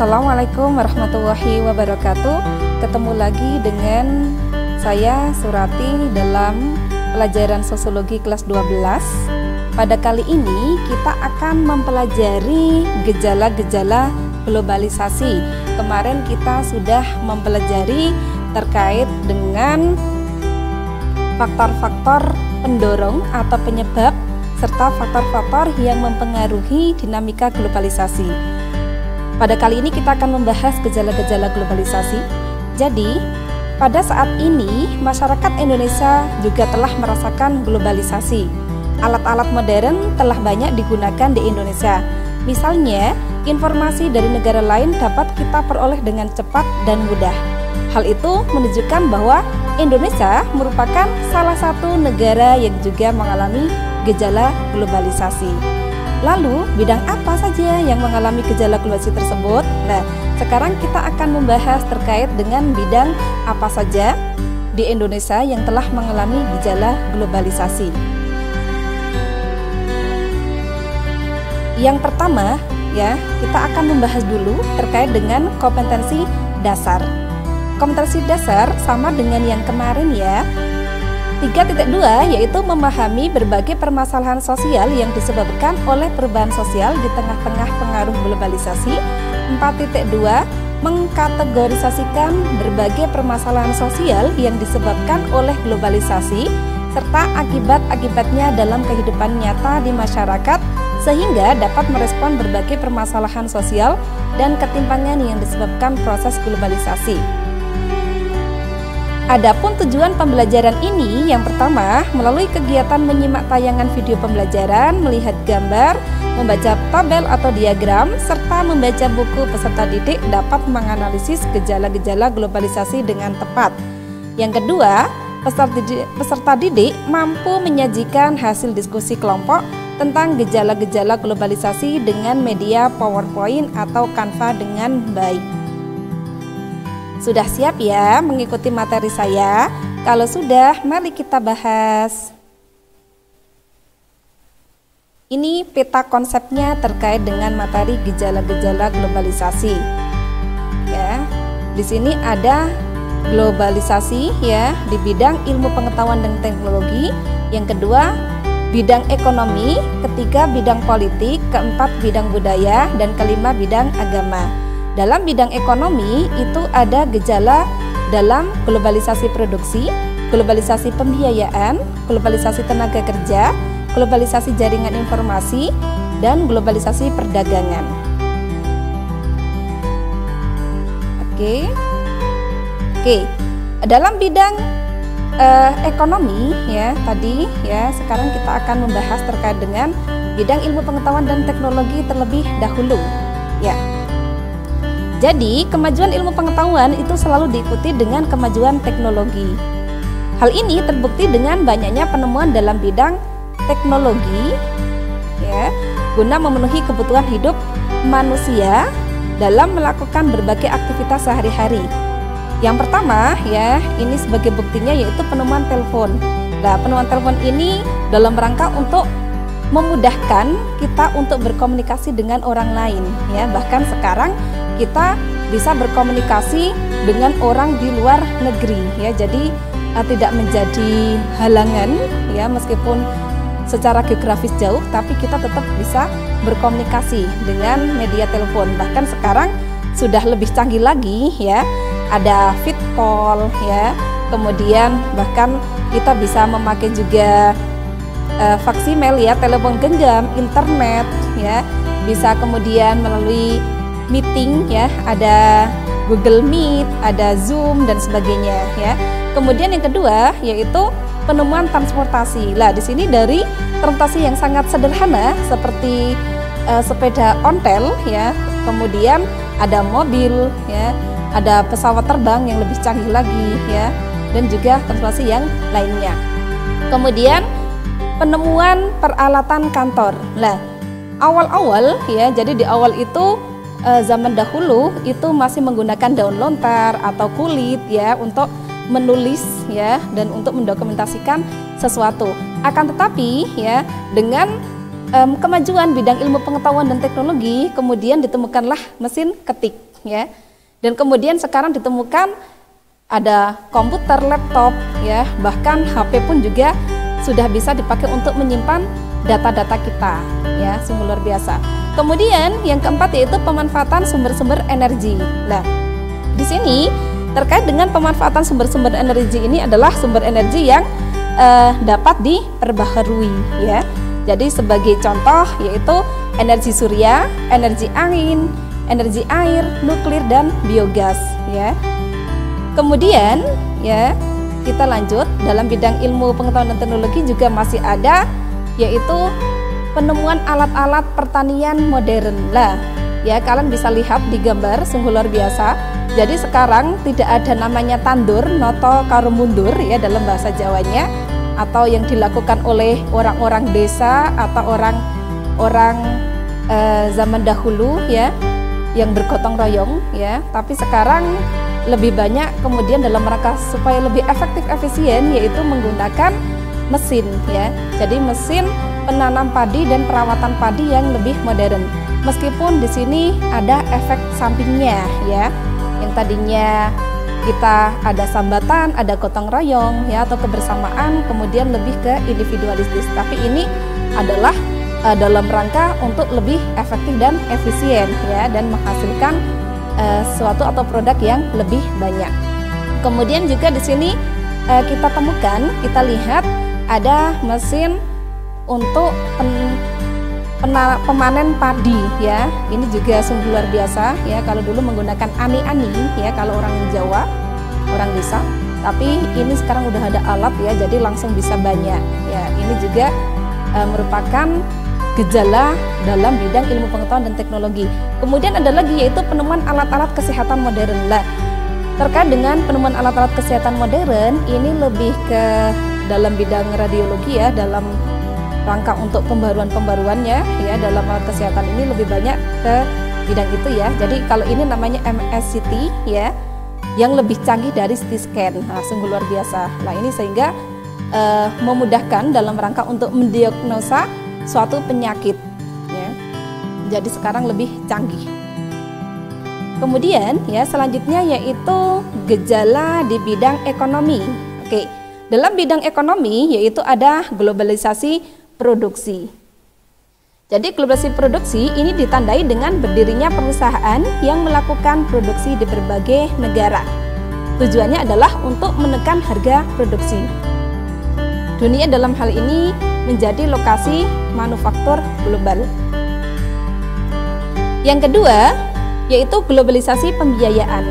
Assalamualaikum warahmatullahi wabarakatuh. Ketemu lagi dengan saya Surati dalam pelajaran sosiologi kelas 12. Pada kali ini kita akan mempelajari gejala-gejala globalisasi. Kemarin kita sudah mempelajari terkait dengan faktor-faktor pendorong atau penyebab serta faktor-faktor yang mempengaruhi dinamika globalisasi. Pada kali ini kita akan membahas gejala-gejala globalisasi. Jadi, pada saat ini masyarakat Indonesia juga telah merasakan globalisasi. Alat-alat modern telah banyak digunakan di Indonesia. Misalnya, informasi dari negara lain dapat kita peroleh dengan cepat dan mudah. Hal itu menunjukkan bahwa Indonesia merupakan salah satu negara yang juga mengalami gejala globalisasi. Lalu, bidang apa saja yang mengalami gejala globalisasi tersebut? Nah, sekarang kita akan membahas terkait dengan bidang apa saja di Indonesia yang telah mengalami gejala globalisasi. Yang pertama, ya, kita akan membahas dulu terkait dengan kompetensi dasar. Kompetensi dasar sama dengan yang kemarin ya. 3.2 yaitu memahami berbagai permasalahan sosial yang disebabkan oleh perubahan sosial di tengah-tengah pengaruh globalisasi. 4.2 mengkategorisasikan berbagai permasalahan sosial yang disebabkan oleh globalisasi serta akibat-akibatnya dalam kehidupan nyata di masyarakat sehingga dapat merespon berbagai permasalahan sosial dan ketimpangan yang disebabkan proses globalisasi. Adapun tujuan pembelajaran ini, yang pertama, melalui kegiatan menyimak tayangan video pembelajaran, melihat gambar, membaca tabel atau diagram, serta membaca buku peserta didik dapat menganalisis gejala-gejala globalisasi dengan tepat. Yang kedua, peserta didik mampu menyajikan hasil diskusi kelompok tentang gejala-gejala globalisasi dengan media PowerPoint atau Canva dengan baik. Sudah siap ya mengikuti materi saya? Kalau sudah, mari kita bahas. Ini peta konsepnya terkait dengan materi gejala-gejala globalisasi. Ya, di sini ada globalisasi ya di bidang ilmu pengetahuan dan teknologi. Yang kedua, bidang ekonomi. Ketiga, bidang politik. Keempat, bidang budaya. Dan kelima, bidang agama. Dalam bidang ekonomi itu ada gejala dalam globalisasi produksi, globalisasi pembiayaan, globalisasi tenaga kerja, globalisasi jaringan informasi, dan globalisasi perdagangan. Oke. Dalam bidang ekonomi ya tadi ya, sekarang kita akan membahas terkait dengan bidang ilmu pengetahuan dan teknologi terlebih dahulu. Ya. Jadi, kemajuan ilmu pengetahuan itu selalu diikuti dengan kemajuan teknologi. Hal ini terbukti dengan banyaknya penemuan dalam bidang teknologi ya, guna memenuhi kebutuhan hidup manusia dalam melakukan berbagai aktivitas sehari-hari. Yang pertama ya, ini sebagai buktinya yaitu penemuan telepon. Nah, penemuan telepon ini dalam rangka untuk memudahkan kita untuk berkomunikasi dengan orang lain ya. Bahkan sekarang kita bisa berkomunikasi dengan orang di luar negeri ya. Jadi tidak menjadi halangan ya, meskipun secara geografis jauh tapi kita tetap bisa berkomunikasi dengan media telepon. Bahkan sekarang sudah lebih canggih lagi ya. Ada vid call ya. Kemudian bahkan kita bisa memakai juga faksimil ya, telepon genggam, internet ya. Bisa kemudian melalui meeting ya, ada Google Meet, ada Zoom dan sebagainya ya. Kemudian yang kedua yaitu penemuan transportasi. Lah di sini dari transportasi yang sangat sederhana seperti sepeda ontel ya, kemudian ada mobil ya, ada pesawat terbang yang lebih canggih lagi ya, dan juga transportasi yang lainnya. Kemudian penemuan peralatan kantor. Lah awal-awal ya, jadi di awal itu zaman dahulu itu masih menggunakan daun lontar atau kulit ya untuk menulis ya dan untuk mendokumentasikan sesuatu. Akan tetapi ya dengan kemajuan bidang ilmu pengetahuan dan teknologi kemudian ditemukanlah mesin ketik ya. Dan kemudian sekarang ditemukan ada komputer, laptop, ya, bahkan HP pun juga sudah bisa dipakai untuk menyimpan data-data kita, ya, sungguh luar biasa. Kemudian yang keempat yaitu pemanfaatan sumber-sumber energi. Nah, di sini terkait dengan pemanfaatan sumber-sumber energi ini adalah sumber energi yang dapat diperbaharui, ya. Jadi sebagai contoh yaitu energi surya, energi angin, energi air, nuklir dan biogas, ya. Kemudian, ya, kita lanjut dalam bidang ilmu pengetahuan dan teknologi juga masih ada yaitu penemuan alat-alat pertanian modern. Lah, ya, kalian bisa lihat di gambar sungguh luar biasa. Jadi sekarang tidak ada namanya tandur, noto karo mundur, ya, dalam bahasa Jawanya, atau yang dilakukan oleh orang-orang desa atau orang zaman dahulu, ya, yang bergotong royong, ya. Tapi sekarang lebih banyak kemudian dalam rangka supaya lebih efektif efisien yaitu menggunakan mesin, ya. Jadi mesin penanam padi dan perawatan padi yang lebih modern. Meskipun di sini ada efek sampingnya, ya. Yang tadinya kita ada sambatan, ada gotong royong, ya, atau kebersamaan, kemudian lebih ke individualistis. Tapi ini adalah dalam rangka untuk lebih efektif dan efisien, ya, dan menghasilkan suatu atau produk yang lebih banyak. Kemudian juga di sini kita temukan, kita lihat ada mesin untuk pemanen padi, ya. Ini juga sungguh luar biasa, ya. Kalau dulu menggunakan ani-ani, ya, kalau orang Jawa, orang desa. Tapi ini sekarang udah ada alat, ya, jadi langsung bisa banyak, ya. Ini juga merupakan gejala dalam bidang ilmu pengetahuan dan teknologi. Kemudian ada lagi yaitu penemuan alat-alat kesehatan modern. Lah, terkait dengan penemuan alat-alat kesehatan modern ini lebih ke dalam bidang radiologi, ya, dalam rangka untuk pembaruan-pembaruannya, ya, dalam alat kesehatan ini lebih banyak ke bidang itu, ya. Jadi kalau ini namanya MSCT, ya, yang lebih canggih dari CT scan. Nah, sungguh luar biasa. Nah, ini sehingga memudahkan dalam rangka untuk mendiagnosa suatu penyakit, ya. Jadi sekarang lebih canggih. Kemudian, ya, selanjutnya yaitu gejala di bidang ekonomi. Oke, dalam bidang ekonomi yaitu ada globalisasi produksi. Jadi globalisasi produksi ini ditandai dengan berdirinya perusahaan yang melakukan produksi di berbagai negara. Tujuannya adalah untuk menekan harga produksi. Dunia dalam hal ini menjadi lokasi manufaktur global. Yang kedua, yaitu globalisasi pembiayaan.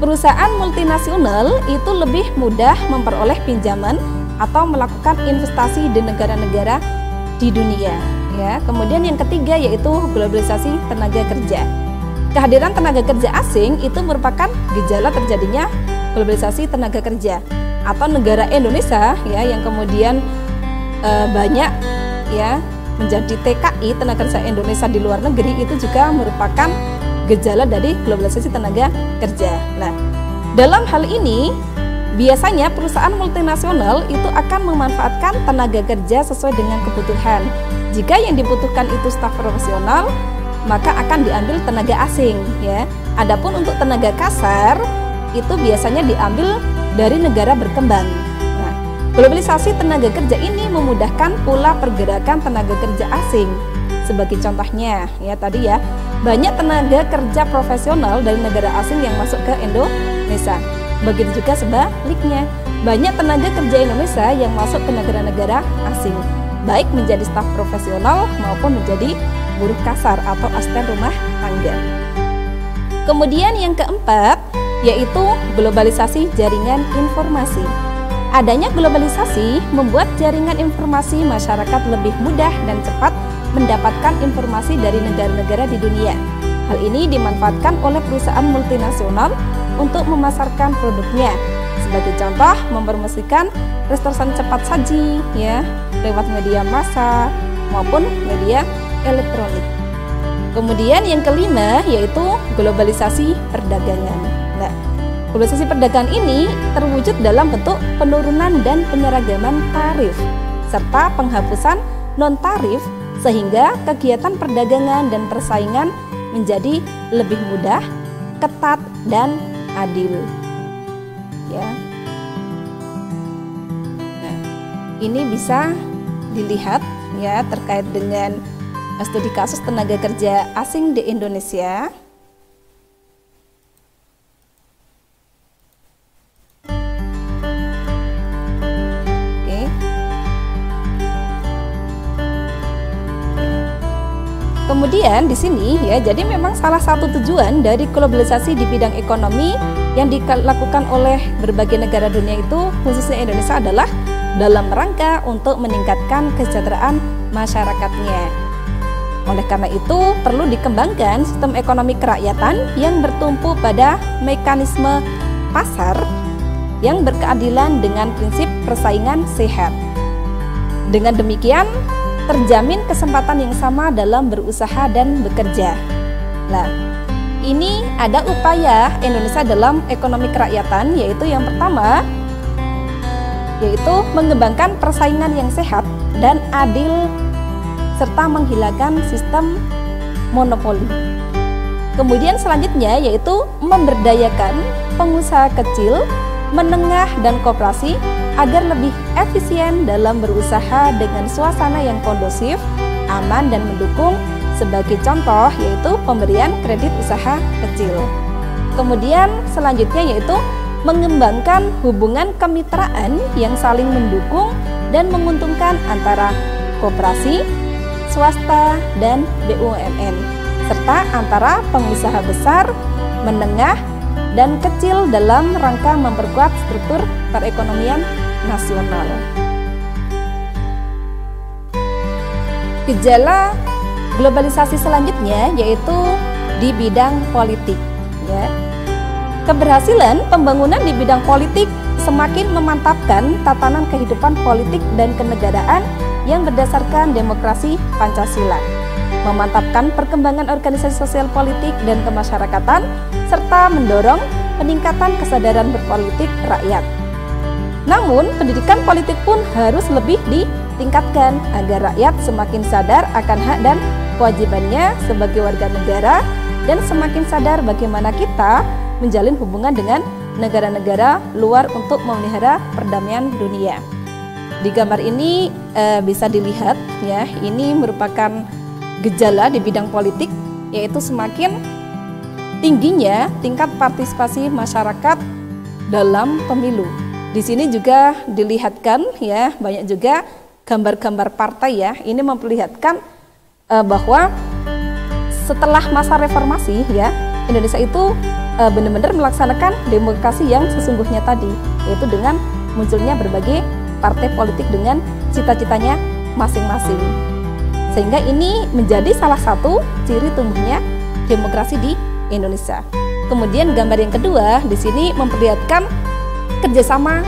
Perusahaan multinasional itu lebih mudah memperoleh pinjaman atau melakukan investasi di negara-negara di dunia, ya. Kemudian yang ketiga yaitu globalisasi tenaga kerja. Kehadiran tenaga kerja asing itu merupakan gejala terjadinya globalisasi tenaga kerja. Atau negara Indonesia, ya, yang kemudian banyak, ya, menjadi TKI tenaga kerja Indonesia di luar negeri itu juga merupakan gejala dari globalisasi tenaga kerja. Nah, dalam hal ini biasanya perusahaan multinasional itu akan memanfaatkan tenaga kerja sesuai dengan kebutuhan. Jika yang dibutuhkan itu staf profesional, maka akan diambil tenaga asing, ya. Adapun untuk tenaga kasar itu biasanya diambil dari negara berkembang. Nah, globalisasi tenaga kerja ini memudahkan pula pergerakan tenaga kerja asing. Sebagai contohnya, ya, tadi, ya, banyak tenaga kerja profesional dari negara asing yang masuk ke Indonesia. Begitu juga sebaliknya, banyak tenaga kerja Indonesia yang masuk ke negara-negara asing, baik menjadi staf profesional maupun menjadi buruh kasar atau asisten rumah tangga. Kemudian yang keempat yaitu globalisasi jaringan informasi. Adanya globalisasi membuat jaringan informasi masyarakat lebih mudah dan cepat mendapatkan informasi dari negara-negara di dunia. Hal ini dimanfaatkan oleh perusahaan multinasional untuk memasarkan produknya. Sebagai contoh, mempromosikan restoran cepat saji, ya, lewat media massa maupun media elektronik. Kemudian yang kelima yaitu globalisasi perdagangan. Nah, globalisasi perdagangan ini terwujud dalam bentuk penurunan dan penyeragaman tarif serta penghapusan non-tarif sehingga kegiatan perdagangan dan persaingan menjadi lebih mudah, ketat dan adil. Ya. Nah, ini bisa dilihat ya terkait dengan studi kasus tenaga kerja asing di Indonesia. Kemudian di sini ya, jadi memang salah satu tujuan dari globalisasi di bidang ekonomi yang dilakukan oleh berbagai negara dunia itu, khususnya Indonesia, adalah dalam rangka untuk meningkatkan kesejahteraan masyarakatnya. Oleh karena itu, perlu dikembangkan sistem ekonomi kerakyatan yang bertumpu pada mekanisme pasar yang berkeadilan dengan prinsip persaingan sehat. Dengan demikian, terjamin kesempatan yang sama dalam berusaha dan bekerja. Nah, ini ada upaya Indonesia dalam ekonomi kerakyatan, yaitu yang pertama, yaitu mengembangkan persaingan yang sehat dan adil serta menghilangkan sistem monopoli. Kemudian selanjutnya yaitu memberdayakan pengusaha kecil, menengah dan koperasi agar lebih efisien dalam berusaha dengan suasana yang kondusif, aman dan mendukung. Sebagai contoh yaitu pemberian kredit usaha kecil. Kemudian selanjutnya yaitu mengembangkan hubungan kemitraan yang saling mendukung dan menguntungkan antara koperasi, swasta dan BUMN, serta antara pengusaha besar, menengah dan kecil dalam rangka memperkuat struktur perekonomian nasional. Gejala globalisasi selanjutnya yaitu di bidang politik. Ya. Keberhasilan pembangunan di bidang politik semakin memantapkan tatanan kehidupan politik dan kenegaraan yang berdasarkan demokrasi Pancasila, memantapkan perkembangan organisasi sosial politik dan kemasyarakatan, serta mendorong peningkatan kesadaran berpolitik rakyat. Namun, pendidikan politik pun harus lebih ditingkatkan agar rakyat semakin sadar akan hak dan kewajibannya sebagai warga negara dan semakin sadar bagaimana kita menjalin hubungan dengan negara-negara luar untuk memelihara perdamaian dunia. Di gambar ini bisa dilihat ya, ini merupakan gejala di bidang politik, yaitu semakin tingginya tingkat partisipasi masyarakat dalam pemilu. Di sini juga dilihatkan ya, banyak juga gambar-gambar partai ya. Ini memperlihatkan bahwa setelah masa reformasi ya, Indonesia itu benar-benar melaksanakan demokrasi yang sesungguhnya tadi, yaitu dengan munculnya berbagai partai politik dengan cita-citanya masing-masing. Sehingga ini menjadi salah satu ciri tumbuhnya demokrasi di Indonesia. Kemudian gambar yang kedua di sini memperlihatkan kerjasama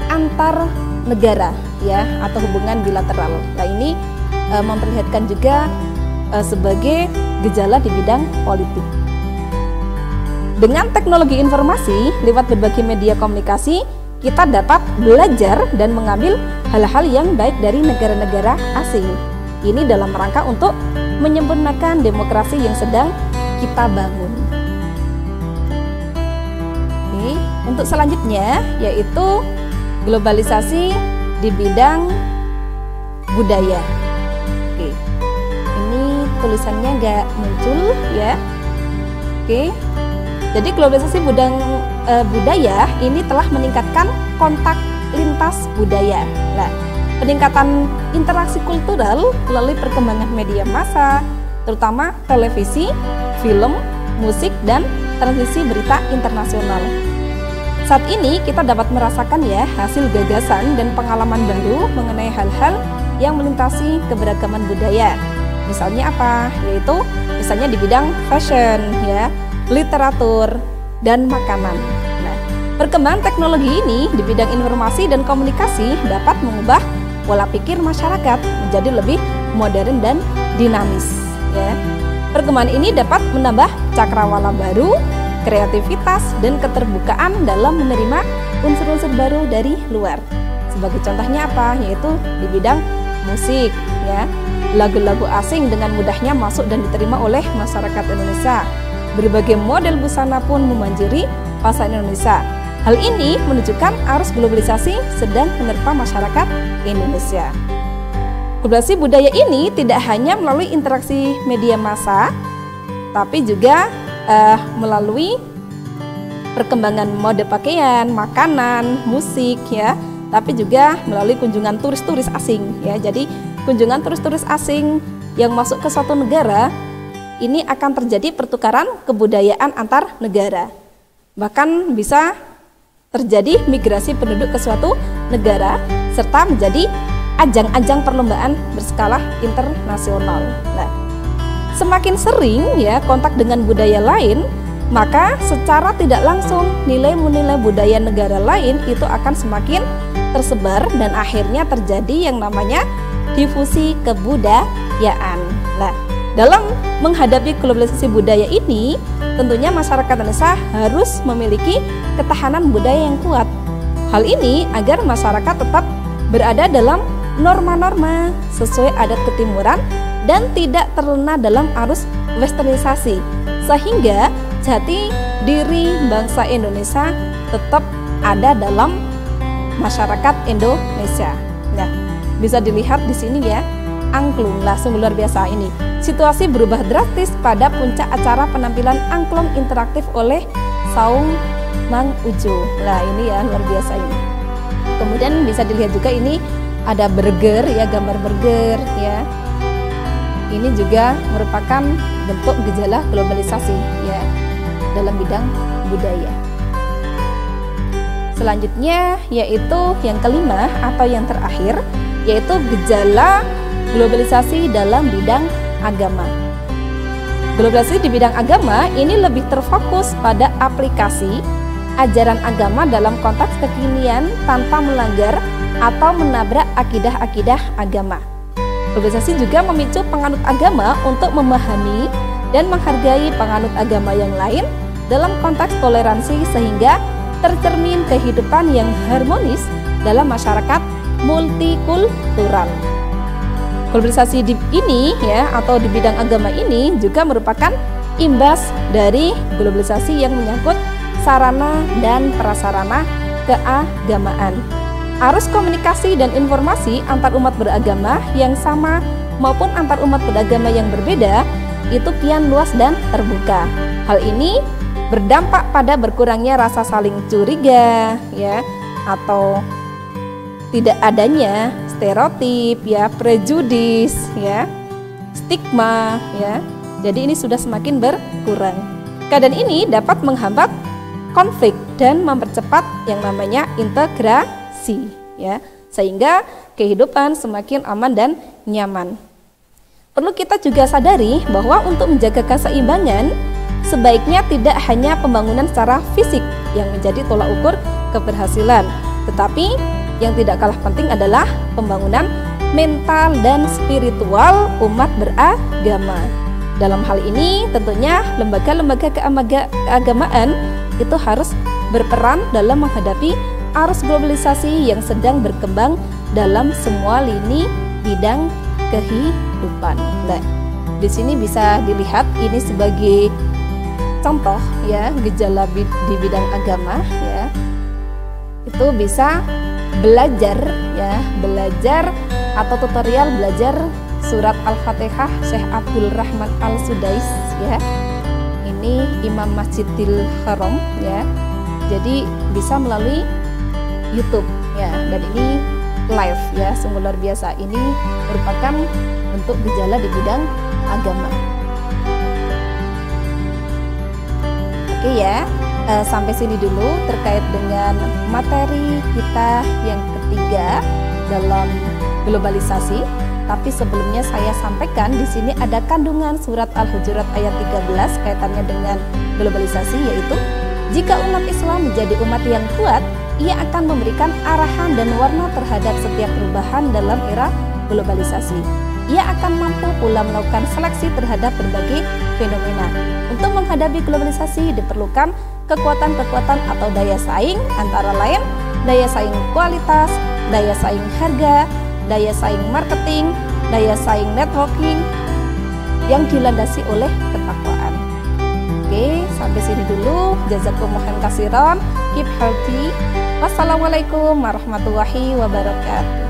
antar negara ya, atau hubungan bilateral. Nah, ini memperlihatkan juga sebagai gejala di bidang politik. Dengan teknologi informasi lewat berbagai media komunikasi, kita dapat belajar dan mengambil hal-hal yang baik dari negara-negara asing. Ini dalam rangka untuk menyempurnakan demokrasi yang sedang kita bangun. Oke, untuk selanjutnya yaitu globalisasi di bidang budaya. Oke, ini tulisannya nggak muncul ya. Oke, jadi globalisasi budaya ini telah meningkatkan kontak lintas budaya. Nah, peningkatan interaksi kultural melalui perkembangan media massa, terutama televisi, film, musik, dan transmisi berita internasional. Saat ini kita dapat merasakan ya hasil gagasan dan pengalaman baru mengenai hal-hal yang melintasi keberagaman budaya. Misalnya apa? Yaitu misalnya di bidang fashion ya, literatur, dan makanan. Nah, perkembangan teknologi ini di bidang informasi dan komunikasi dapat mengubah pola pikir masyarakat menjadi lebih modern dan dinamis. Ya. Perkembangan ini dapat menambah cakrawala baru, kreativitas, dan keterbukaan dalam menerima unsur-unsur baru dari luar. Sebagai contohnya apa? Yaitu di bidang musik. Ya. Lagu-lagu asing dengan mudahnya masuk dan diterima oleh masyarakat Indonesia. Berbagai model busana pun memanjiri pasar Indonesia. Hal ini menunjukkan arus globalisasi sedang menerpa masyarakat Indonesia. Globalisasi budaya ini tidak hanya melalui interaksi media massa, tapi juga melalui perkembangan mode pakaian, makanan, musik ya, tapi juga melalui kunjungan turis-turis asing ya. Jadi kunjungan turis-turis asing yang masuk ke suatu negara ini akan terjadi pertukaran kebudayaan antar negara. Bahkan bisa terjadi migrasi penduduk ke suatu negara serta menjadi ajang-ajang perlombaan berskala internasional. Nah, semakin sering ya kontak dengan budaya lain, maka secara tidak langsung nilai-nilai budaya negara lain itu akan semakin tersebar dan akhirnya terjadi yang namanya difusi kebudayaan. Nah, dalam menghadapi globalisasi budaya ini, tentunya masyarakat Indonesia harus memiliki ketahanan budaya yang kuat. Hal ini agar masyarakat tetap berada dalam norma-norma sesuai adat ketimuran dan tidak terlena dalam arus westernisasi, sehingga jati diri bangsa Indonesia tetap ada dalam masyarakat Indonesia. Nah, bisa dilihat di sini ya, angklung lah sungguh luar biasa ini. Situasi berubah drastis pada puncak acara penampilan angklung interaktif oleh Saung Mang Ujo. Nah, ini ya luar biasa ini. Kemudian bisa dilihat juga ini ada burger ya, gambar burger ya. Ini juga merupakan bentuk gejala globalisasi ya dalam bidang budaya. Selanjutnya yaitu yang kelima atau yang terakhir, yaitu gejala globalisasi dalam bidang agama. Globalisasi di bidang agama ini lebih terfokus pada aplikasi ajaran agama dalam konteks kekinian tanpa melanggar atau menabrak akidah-akidah agama. Globalisasi juga memicu penganut agama untuk memahami dan menghargai penganut agama yang lain dalam konteks toleransi sehingga tercermin kehidupan yang harmonis dalam masyarakat multikultural. Globalisasi ini ya atau di bidang agama ini juga merupakan imbas dari globalisasi yang menyangkut sarana dan prasarana keagamaan. Arus komunikasi dan informasi antar umat beragama yang sama maupun antar umat beragama yang berbeda itu kian luas dan terbuka. Hal ini berdampak pada berkurangnya rasa saling curiga ya atau tidak adanya stereotip ya, prejudis ya, stigma ya. Jadi ini sudah semakin berkurang. Keadaan ini dapat menghambat konflik dan mempercepat yang namanya integrasi ya, sehingga kehidupan semakin aman dan nyaman. Perlu kita juga sadari bahwa untuk menjaga keseimbangan sebaiknya tidak hanya pembangunan secara fisik yang menjadi tolak ukur keberhasilan, tetapi yang tidak kalah penting adalah pembangunan mental dan spiritual umat beragama. Dalam hal ini tentunya lembaga-lembaga keagamaan itu harus berperan dalam menghadapi arus globalisasi yang sedang berkembang dalam semua lini bidang kehidupan. Nah, di sini bisa dilihat ini sebagai contoh ya gejala di bidang agama ya. Itu bisa belajar atau tutorial belajar surat Al-Fatihah Syekh Abdul Rahman Al-Sudais ya. Ini Imam Masjidil Haram ya. Jadi bisa melalui YouTube ya, dan ini live ya, sungguh luar biasa. Ini merupakan bentuk gejala di bidang agama. Oke ya. Sampai sini dulu terkait dengan materi kita yang ketiga dalam globalisasi. Tapi sebelumnya saya sampaikan di sini ada kandungan surat Al-Hujurat ayat 13 kaitannya dengan globalisasi, yaitu jika umat Islam menjadi umat yang kuat, ia akan memberikan arahan dan warna terhadap setiap perubahan dalam era globalisasi. Ia akan mampu pula melakukan seleksi terhadap berbagai fenomena. Untuk menghadapi globalisasi diperlukan kekuatan-kekuatan atau daya saing, antara lain daya saing kualitas, daya saing harga, daya saing marketing, daya saing networking yang dilandasi oleh ketakwaan. Oke, sampai sini dulu. Jazakumullah khairan. Keep healthy. Wassalamualaikum warahmatullahi wabarakatuh.